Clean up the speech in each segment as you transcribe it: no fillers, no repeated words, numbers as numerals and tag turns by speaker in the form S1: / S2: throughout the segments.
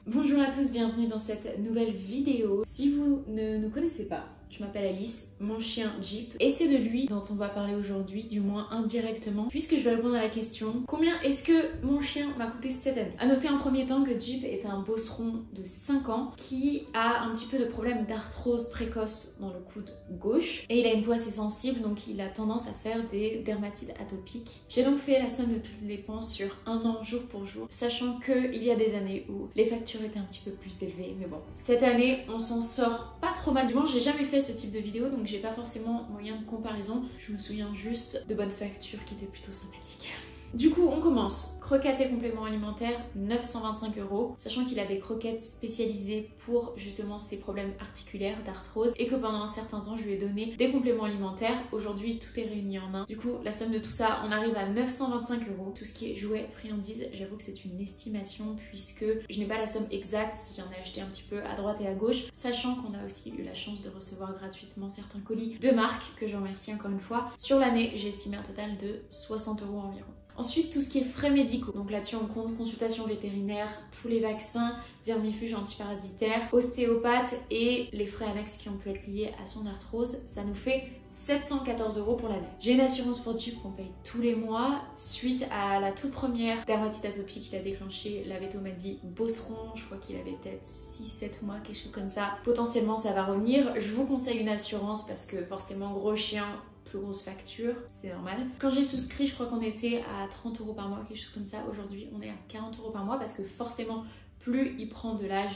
S1: Bonjour à tous, bienvenue dans cette nouvelle vidéo. Si vous ne nous connaissez pas, je m'appelle Alice, mon chien Jeep, et c'est de lui dont on va parler aujourd'hui, du moins indirectement, puisque je vais répondre à la question: combien est-ce que mon chien m'a coûté cette année? A noter en premier temps que Jeep est un bosseron de 5 ans qui a un petit peu de problème d'arthrose précoce dans le coude gauche, et il a une peau assez sensible, donc il a tendance à faire des dermatites atopiques. J'ai donc fait la somme de toutes les dépenses sur un an jour pour jour, sachant qu'il y a des années où les factures étaient un petit peu plus élevées, mais bon. Cette année, on s'en sort pas trop mal, du moins j'ai jamais fait ce type de vidéo, donc j'ai pas forcément moyen de comparaison. Je me souviens juste de bonnes factures qui étaient plutôt sympathiques. Du coup, on commence. Croquettes et compléments alimentaires, 925 €, sachant qu'il a des croquettes spécialisées pour justement ses problèmes articulaires d'arthrose et que pendant un certain temps, je lui ai donné des compléments alimentaires. Aujourd'hui, tout est réuni en un. Du coup, la somme de tout ça, on arrive à 925 €. Tout ce qui est jouets, friandises, j'avoue que c'est une estimation puisque je n'ai pas la somme exacte. J'en ai acheté un petit peu à droite et à gauche, sachant qu'on a aussi eu la chance de recevoir gratuitement certains colis de marque que je remercie encore une fois. Sur l'année, j'ai estimé un total de 60 € environ. Ensuite, tout ce qui est frais médicaux. Donc là-dessus, on compte consultation vétérinaire, tous les vaccins, vermifuges antiparasitaires, ostéopathe et les frais annexes qui ont pu être liés à son arthrose. Ça nous fait 714 € pour l'année. J'ai une assurance pour Jeep qu'on paye tous les mois. Suite à la toute première dermatite atopique qu'il a déclenchée, la veto m'a dit bosseron, je crois qu'il avait peut-être 6-7 mois, quelque chose comme ça. Potentiellement, ça va revenir. Je vous conseille une assurance parce que forcément, gros chien, plus grosse facture, c'est normal. Quand j'ai souscrit, je crois qu'on était à 30 € par mois, quelque chose comme ça. Aujourd'hui, on est à 40 € par mois parce que forcément, plus il prend de l'âge,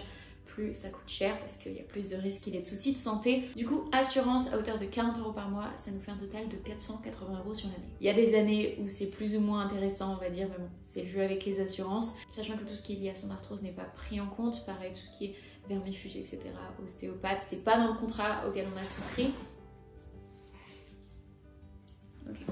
S1: plus ça coûte cher parce qu'il y a plus de risques qu'il ait de soucis de santé. Du coup, assurance à hauteur de 40 € par mois, ça nous fait un total de 480 € sur l'année. Il y a des années où c'est plus ou moins intéressant, on va dire, mais bon, c'est le jeu avec les assurances. Sachant que tout ce qui est lié à son arthrose n'est pas pris en compte. Pareil, tout ce qui est vermifuge, etc., ostéopathe, c'est pas dans le contrat auquel on a souscrit. Okay.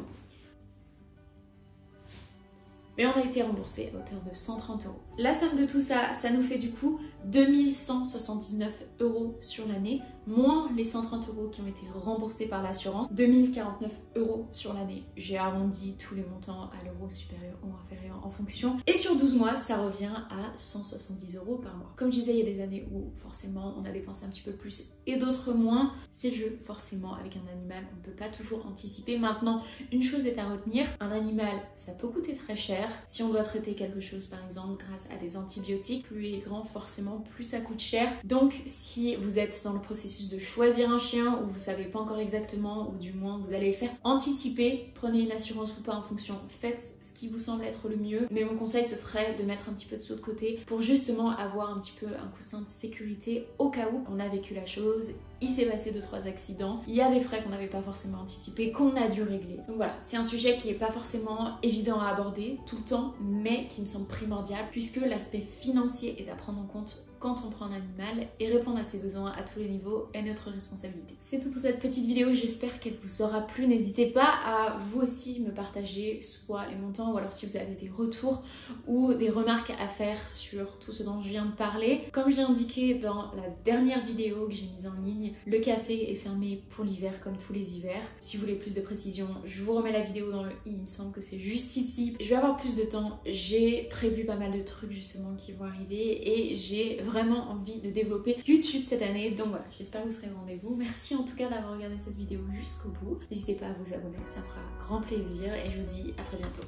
S1: Mais on a été remboursé à hauteur de 130 €. La somme de tout ça, ça nous fait du coup 2179 € sur l'année, moins les 130 € qui ont été remboursés par l'assurance, 2049 € sur l'année. J'ai arrondi tous les montants à l'euro supérieur ou inférieur en fonction. Et sur 12 mois, ça revient à 170 € par mois. Comme je disais, il y a des années où forcément on a dépensé un petit peu plus et d'autres moins. C'est le jeu, forcément, avec un animal, on ne peut pas toujours anticiper. Maintenant, une chose est à retenir, un animal, ça peut coûter très cher. Si on doit traiter quelque chose, par exemple, grâce à des antibiotiques, plus il est grand, forcément, plus ça coûte cher. Donc, si vous êtes dans le processus de choisir un chien ou vous savez pas encore exactement, ou du moins vous allez le faire, anticipez, prenez une assurance ou pas en fonction, faites ce qui vous semble être le mieux. Mais mon conseil, ce serait de mettre un petit peu de sous de côté pour justement avoir un petit peu un coussin de sécurité au cas où on a vécu la chose. Il s'est passé 2-3 accidents, il y a des frais qu'on n'avait pas forcément anticipés, qu'on a dû régler. Donc voilà, c'est un sujet qui n'est pas forcément évident à aborder tout le temps, mais qui me semble primordial puisque l'aspect financier est à prendre en compte quand on prend un animal et répondre à ses besoins à tous les niveaux est notre responsabilité. C'est tout pour cette petite vidéo, j'espère qu'elle vous aura plu. N'hésitez pas à vous aussi me partager soit les montants ou alors si vous avez des retours ou des remarques à faire sur tout ce dont je viens de parler. Comme je l'ai indiqué dans la dernière vidéo que j'ai mise en ligne, le café est fermé pour l'hiver comme tous les hivers. Si vous voulez plus de précision, je vous remets la vidéo dans le i, il me semble que c'est juste ici. Je vais avoir plus de temps, j'ai prévu pas mal de trucs justement qui vont arriver et j'ai vraiment envie de développer YouTube cette année. Donc voilà, j'espère que vous serez au rendez-vous. Merci en tout cas d'avoir regardé cette vidéo jusqu'au bout. N'hésitez pas à vous abonner, ça me fera grand plaisir et je vous dis à très bientôt.